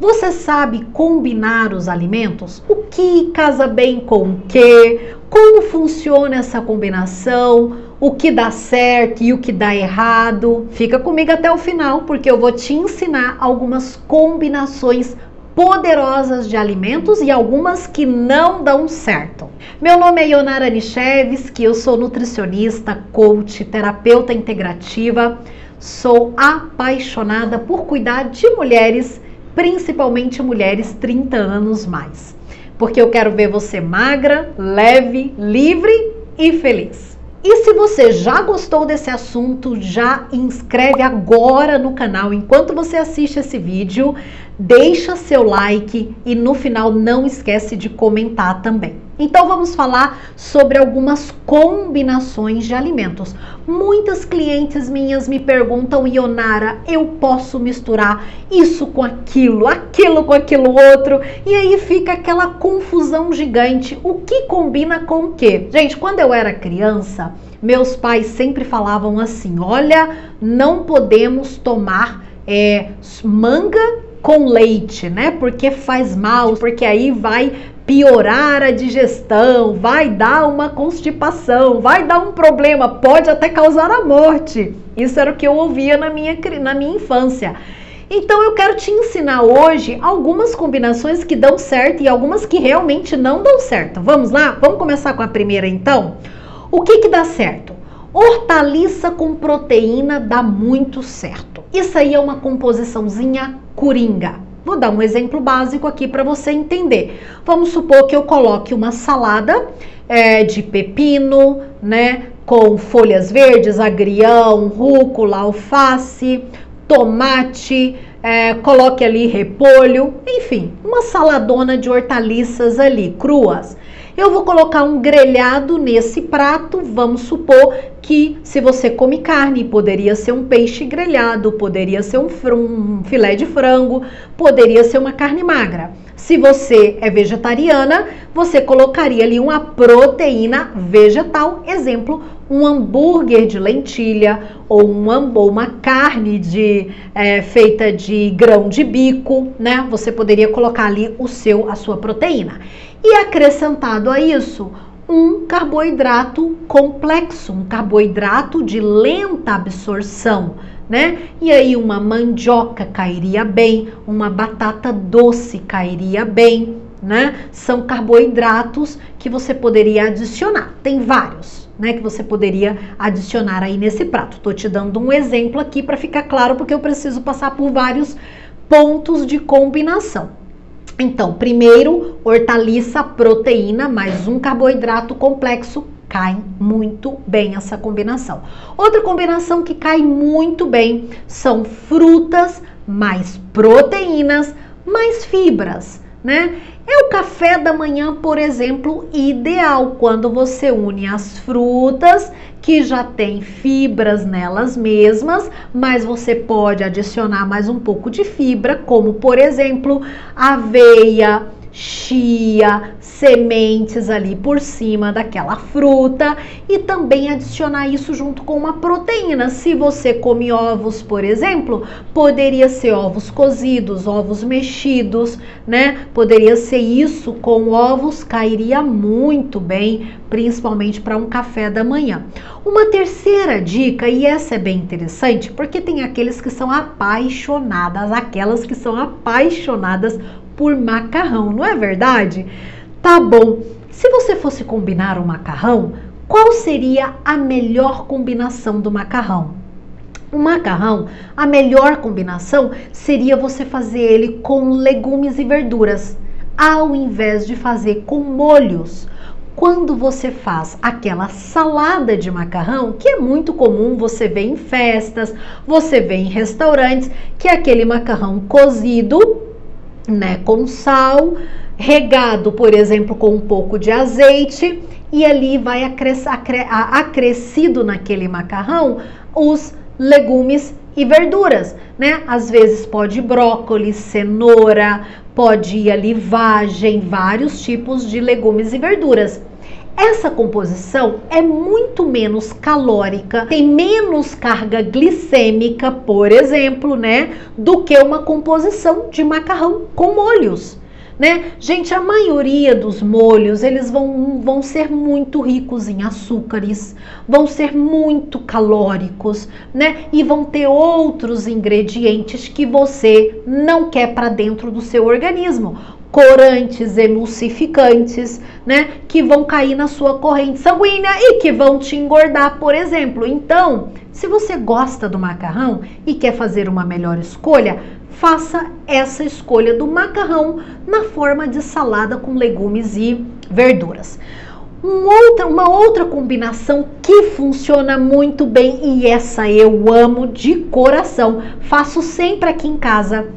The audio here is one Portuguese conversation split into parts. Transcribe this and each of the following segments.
Você sabe combinar os alimentos? O que casa bem com o que? Como funciona essa combinação? O que dá certo e o que dá errado? Fica comigo até o final, porque eu vou te ensinar algumas combinações poderosas de alimentos e algumas que não dão certo. Meu nome é Ionara Nichevski, eu sou nutricionista, coach, terapeuta integrativa, sou apaixonada por cuidar de mulheres, principalmente mulheres 30 anos mais, porque eu quero ver você magra, leve, livre e feliz. E se você já gostou desse assunto, já inscreve agora no canal. Enquanto você assiste esse vídeo, deixa seu like e no final não esquece de comentar também. Então vamos falar sobre algumas combinações de alimentos. Muitas clientes minhas me perguntam: Ionara, eu posso misturar isso com aquilo, aquilo com aquilo outro? E aí fica aquela confusão gigante. O que combina com o quê? Gente, quando eu era criança, meus pais sempre falavam assim: olha, não podemos tomar manga com leite, né? Porque faz mal, porque aí vai piorar a digestão, vai dar uma constipação, vai dar um problema, pode até causar a morte. Isso era o que eu ouvia na minha infância. Então eu quero te ensinar hoje algumas combinações que dão certo e algumas que realmente não dão certo. Vamos lá? Vamos começar com a primeira então? O que dá certo? Hortaliça com proteína dá muito certo. Isso aí é uma composiçãozinha coringa. Vou dar um exemplo básico aqui para você entender. Vamos supor que eu coloque uma salada de pepino, né, com folhas verdes, agrião, rúcula, alface, tomate, coloque ali repolho, enfim, uma saladona de hortaliças ali, cruas. Eu vou colocar um grelhado nesse prato. Vamos supor que, se você come carne, poderia ser um peixe grelhado, poderia ser um filé de frango, poderia ser uma carne magra. Se você é vegetariana, você colocaria ali uma proteína vegetal, exemplo, um hambúrguer de lentilha ou uma carne feita de grão de bico, né? Você poderia colocar ali a sua proteína. E acrescentado a isso, um carboidrato complexo, um carboidrato de lenta absorção, né? E aí uma mandioca cairia bem, uma batata doce cairia bem, né? São carboidratos que você poderia adicionar. Tem vários, né, que você poderia adicionar aí nesse prato. Tô te dando um exemplo aqui para ficar claro, porque eu preciso passar por vários pontos de combinação. Então, primeiro, hortaliça, proteína, mais um carboidrato complexo, cai muito bem essa combinação. Outra combinação que cai muito bem são frutas, mais proteínas, mais fibras, né? É o café da manhã, por exemplo, ideal, quando você une as frutas, que já tem fibras nelas mesmas, mas você pode adicionar mais um pouco de fibra, como por exemplo, aveia, chia, sementes ali por cima daquela fruta, e também adicionar isso junto com uma proteína. Se você come ovos, por exemplo, poderia ser ovos cozidos, ovos mexidos, né? Poderia ser isso com ovos, cairia muito bem, principalmente para um café da manhã. Uma terceira dica, e essa é bem interessante, porque tem aqueles que são apaixonadas, aquelas que são apaixonadas por macarrão, não é verdade? Tá bom, se você fosse combinar um macarrão, qual seria a melhor combinação do macarrão? O macarrão, a melhor combinação seria você fazer ele com legumes e verduras, ao invés de fazer com molhos. Quando você faz aquela salada de macarrão, que é muito comum, você vê em festas, você vê em restaurantes, que é aquele macarrão cozido, né, com sal, regado, por exemplo, com um pouco de azeite, e ali vai acrescido naquele macarrão os legumes e verduras, né? Às vezes pode brócolis, cenoura, pode ir ali vagem, vários tipos de legumes e verduras. essa composição é muito menos calórica, tem menos carga glicêmica, por exemplo, né, do que uma composição de macarrão com molhos. Né? Gente, a maioria dos molhos, eles vão ser muito ricos em açúcares, vão ser muito calóricos, né? E vão ter outros ingredientes que você não quer para dentro do seu organismo. Corantes, emulsificantes, né? Que vão cair na sua corrente sanguínea e que vão te engordar, por exemplo. Então, se você gosta do macarrão e quer fazer uma melhor escolha, faça essa escolha do macarrão na forma de salada com legumes e verduras. Uma outra combinação que funciona muito bem, e essa eu amo de coração, faço sempre aqui em casa,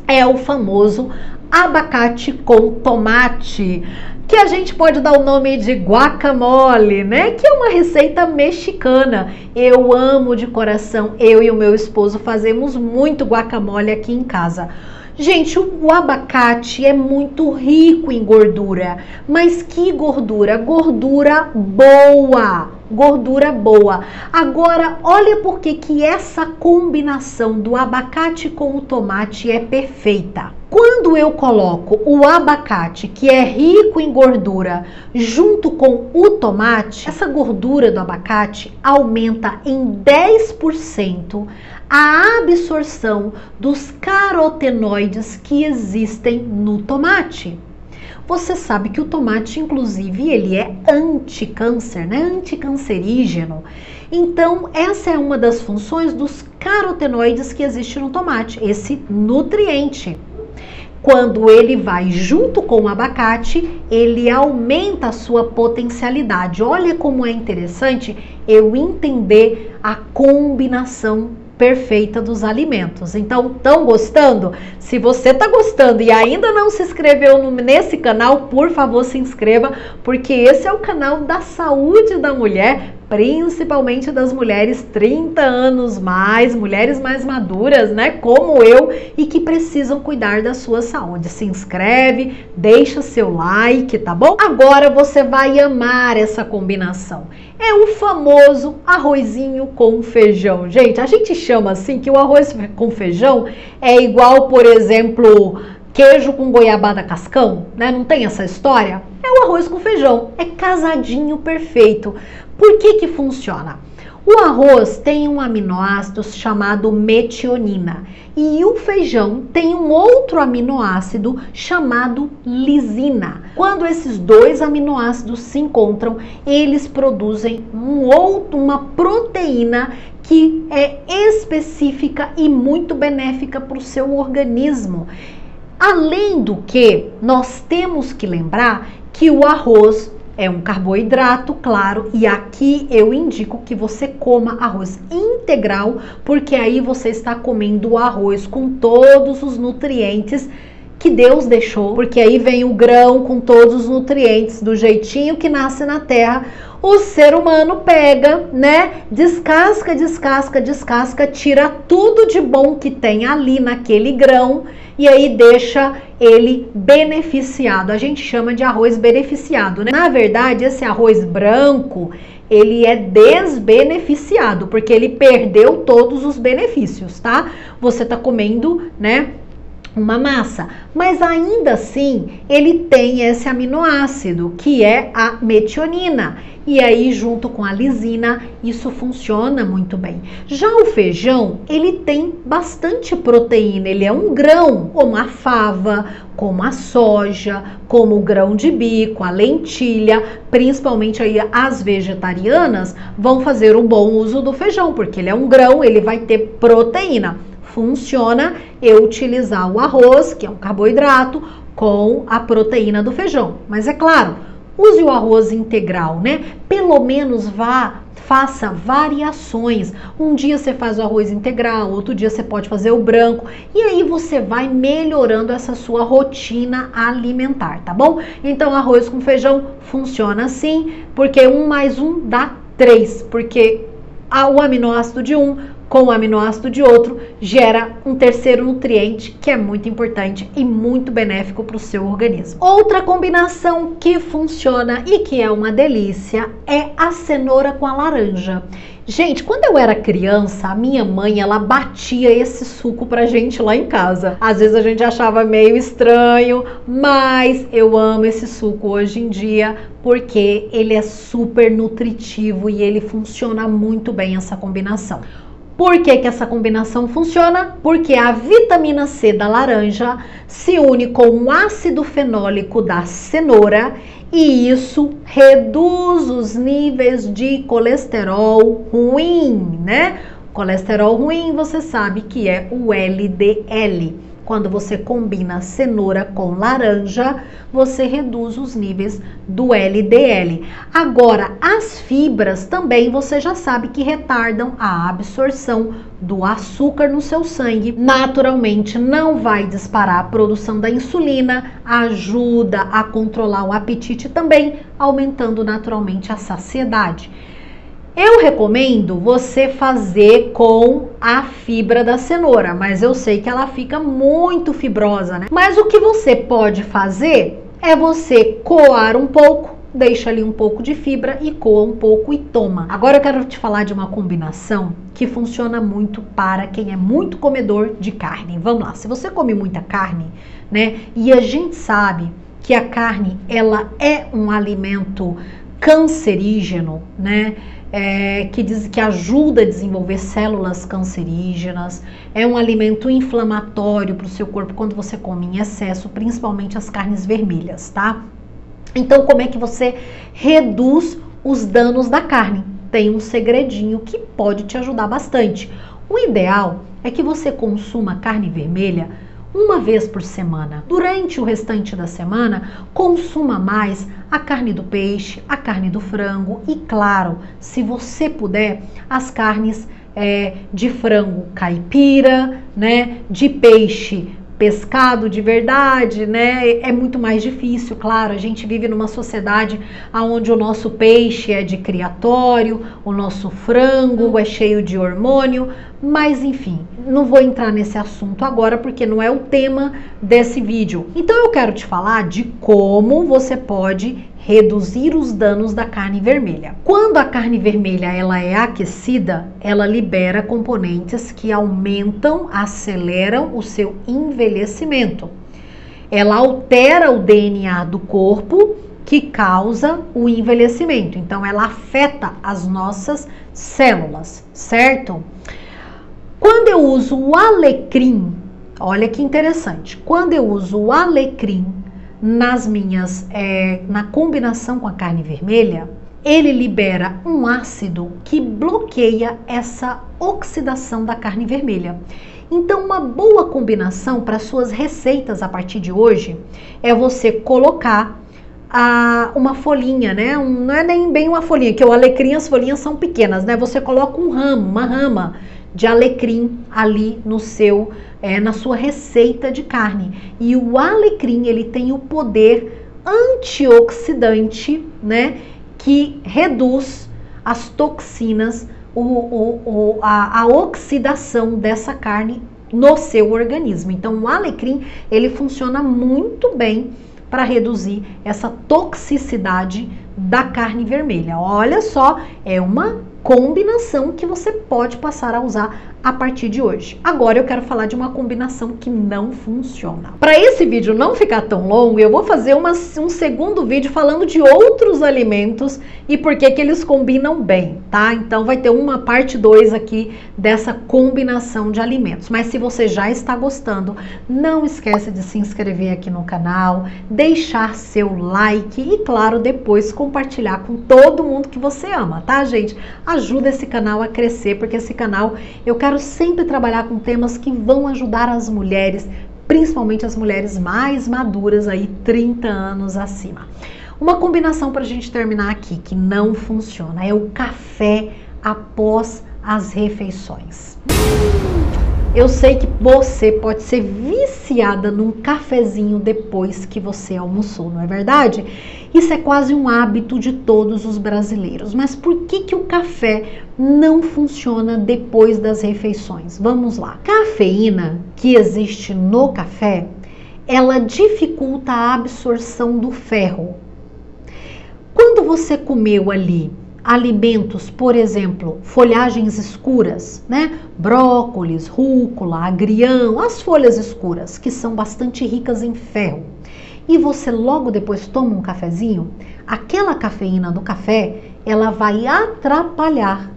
é o famoso abacate com tomate, que a gente pode dar o nome de guacamole, né? Que é uma receita mexicana. Eu amo de coração, eu e o meu esposo fazemos muito guacamole aqui em casa. Gente, o abacate é muito rico em gordura, mas que gordura? Gordura boa! Gordura boa. Agora, olha por que essa combinação do abacate com o tomate é perfeita. Quando eu coloco o abacate, que é rico em gordura, junto com o tomate, essa gordura do abacate aumenta em 10% a absorção dos carotenoides que existem no tomate. Você sabe que o tomate, inclusive, ele é anticâncer, né? Anticancerígeno. Então, essa é uma das funções dos carotenoides que existe no tomate, esse nutriente. Quando ele vai junto com o abacate, ele aumenta a sua potencialidade. Olha como é interessante eu entender a combinação perfeita dos alimentos. Então, estão gostando? Se você está gostando e ainda não se inscreveu nesse canal, por favor, se inscreva, porque esse é o canal da saúde da mulher, principalmente das mulheres 30 anos mais, mulheres mais maduras, né, como eu, e que precisam cuidar da sua saúde. Se inscreve, deixa seu like, tá bom? Agora você vai amar essa combinação. É o famoso arrozinho com feijão. Gente, a gente chama assim que o arroz com feijão é igual, por exemplo, queijo com goiabada cascão, né? Não tem essa história? É o arroz com feijão, é casadinho perfeito. Por que funciona? O arroz tem um aminoácido chamado metionina e o feijão tem um outro aminoácido chamado lisina. Quando esses dois aminoácidos se encontram, eles produzem uma proteína que é específica e muito benéfica para o seu organismo. Além do que, nós temos que lembrar que o arroz é um carboidrato, claro, e aqui eu indico que você coma arroz integral, porque aí você está comendo o arroz com todos os nutrientes que Deus deixou, porque aí vem o grão com todos os nutrientes do jeitinho que nasce na terra. O ser humano pega, né, descasca, tira tudo de bom que tem ali naquele grão e aí deixa ele beneficiado. A gente chama de arroz beneficiado, né? Na verdade, esse arroz branco, ele é desbeneficiado, porque ele perdeu todos os benefícios, tá? Você tá comendo, né, uma massa, mas ainda assim ele tem esse aminoácido que é a metionina, e aí junto com a lisina isso funciona muito bem. Já o feijão, ele tem bastante proteína, ele é um grão, como a fava, como a soja, como o grão de bico, a lentilha, principalmente aí as vegetarianas vão fazer um bom uso do feijão, porque ele é um grão, ele vai ter proteína. Funciona eu utilizar o arroz, que é um carboidrato, com a proteína do feijão. Mas é claro, use o arroz integral, né? Pelo menos faça variações. Um dia você faz o arroz integral, outro dia você pode fazer o branco. E aí você vai melhorando essa sua rotina alimentar, tá bom? Então, arroz com feijão funciona assim, porque 1 mais 1 dá 3, porque o aminoácido de um com o aminoácido de outro, gera um terceiro nutriente que é muito importante e muito benéfico para o seu organismo. Outra combinação que funciona e que é uma delícia é a cenoura com a laranja. Gente, quando eu era criança, a minha mãe, ela batia esse suco pra gente lá em casa. Às vezes a gente achava meio estranho, mas eu amo esse suco hoje em dia porque ele é super nutritivo e ele funciona muito bem, essa combinação. Por que que essa combinação funciona? Porque a vitamina C da laranja se une com o ácido fenólico da cenoura e isso reduz os níveis de colesterol ruim, né? Colesterol ruim, você sabe que é o LDL. Quando você combina cenoura com laranja, você reduz os níveis do LDL. Agora, as fibras também você já sabe que retardam a absorção do açúcar no seu sangue. Naturalmente, não vai disparar a produção da insulina, ajuda a controlar o apetite também, aumentando naturalmente a saciedade. Eu recomendo você fazer com a fibra da cenoura, mas eu sei que ela fica muito fibrosa, né? Mas o que você pode fazer é você coar um pouco, deixa ali um pouco de fibra e coa um pouco e toma. Agora eu quero te falar de uma combinação que funciona muito para quem é muito comedor de carne. Vamos lá, se você come muita carne, né? E a gente sabe que a carne, ela é um alimento cancerígeno, né? Que ajuda a desenvolver células cancerígenas, é um alimento inflamatório para o seu corpo quando você come em excesso, principalmente as carnes vermelhas, tá? Então, como é que você reduz os danos da carne? Tem um segredinho que pode te ajudar bastante. O ideal é que você consuma carne vermelha uma vez por semana. Durante o restante da semana, consuma mais a carne do peixe, a carne do frango e, claro, se você puder, as carnes de frango caipira, né, de peixe pescado de verdade, né? É muito mais difícil, claro. A gente vive numa sociedade onde o nosso peixe é de criatório, o nosso frango é cheio de hormônio, mas enfim, não vou entrar nesse assunto agora porque não é o tema desse vídeo. Então eu quero te falar de como você pode reduzir os danos da carne vermelha. Quando a carne vermelha ela é aquecida, ela libera componentes que aumentam, aceleram o seu envelhecimento. Ela altera o DNA do corpo que causa o envelhecimento. Então ela afeta as nossas células, certo? Quando eu uso o alecrim, olha que interessante. Quando eu uso o alecrim na combinação com a carne vermelha, ele libera um ácido que bloqueia essa oxidação da carne vermelha. Então, uma boa combinação para suas receitas a partir de hoje é você colocar uma folhinha, né? Não é nem bem uma folhinha, que o alecrim, as folhinhas são pequenas, né? Você coloca uma rama de alecrim ali na sua receita de carne. E o alecrim, ele tem o poder antioxidante, né, que reduz as toxinas, a oxidação dessa carne no seu organismo. Então, o alecrim, ele funciona muito bem para reduzir essa toxicidade da carne vermelha. Olha só, é uma combinação que você pode passar a usar a partir de hoje. Agora eu quero falar de uma combinação que não funciona. Para esse vídeo não ficar tão longo, eu vou fazer um segundo vídeo falando de outros alimentos e por que eles combinam bem, tá? Então vai ter uma parte 2 aqui dessa combinação de alimentos. Mas se você já está gostando, não esqueça de se inscrever aqui no canal, deixar seu like e, claro, depois compartilhar com todo mundo que você ama, tá, gente? Ajuda esse canal a crescer, porque esse canal eu quero sempre trabalhar com temas que vão ajudar as mulheres, principalmente as mulheres mais maduras aí, 30 anos acima. Uma combinação para a gente terminar aqui que não funciona é o café após as refeições. eu sei que você pode ser viciada num cafezinho depois que você almoçou, não é verdade? Isso é quase um hábito de todos os brasileiros. Mas por que o café não funciona depois das refeições? Vamos lá. Cafeína que existe no café, ela dificulta a absorção do ferro. Quando você comeu ali alimentos, por exemplo, folhagens escuras, né? Brócolis, rúcula, agrião, as folhas escuras, que são bastante ricas em ferro. E você logo depois toma um cafezinho, aquela cafeína do café, ela vai atrapalhar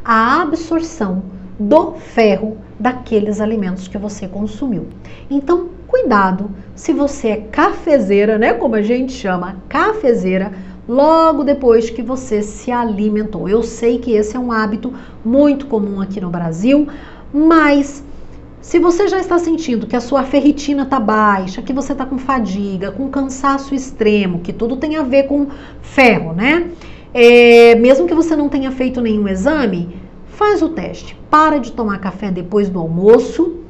a absorção do ferro daqueles alimentos que você consumiu. Então, cuidado, se você é cafezeira, né, como a gente chama, cafezeira, logo depois que você se alimentou. Eu sei que esse é um hábito muito comum aqui no Brasil, mas se você já está sentindo que a sua ferritina está baixa, que você está com fadiga, com cansaço extremo, que tudo tem a ver com ferro, né? Mesmo que você não tenha feito nenhum exame, faz o teste. Para de tomar café depois do almoço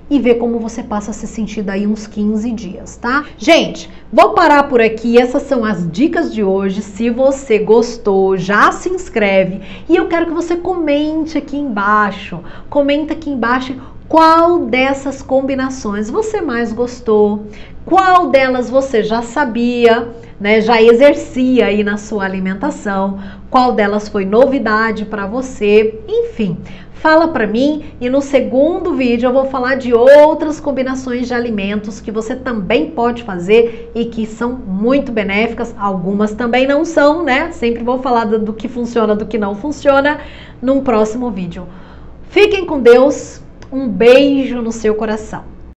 e vê como você passa a se sentir daí uns 15 dias, tá? Gente, vou parar por aqui. Essas são as dicas de hoje. Se você gostou, já se inscreve. E eu quero que você comente aqui embaixo. Comenta aqui embaixo qual dessas combinações você mais gostou. Qual delas você já sabia, né? Já exercia aí na sua alimentação. Qual delas foi novidade para você? Enfim, fala para mim e no segundo vídeo eu vou falar de outras combinações de alimentos que você também pode fazer e que são muito benéficas. Algumas também não são, né? Sempre vou falar do que funciona, do que não funciona num próximo vídeo. Fiquem com Deus, um beijo no seu coração.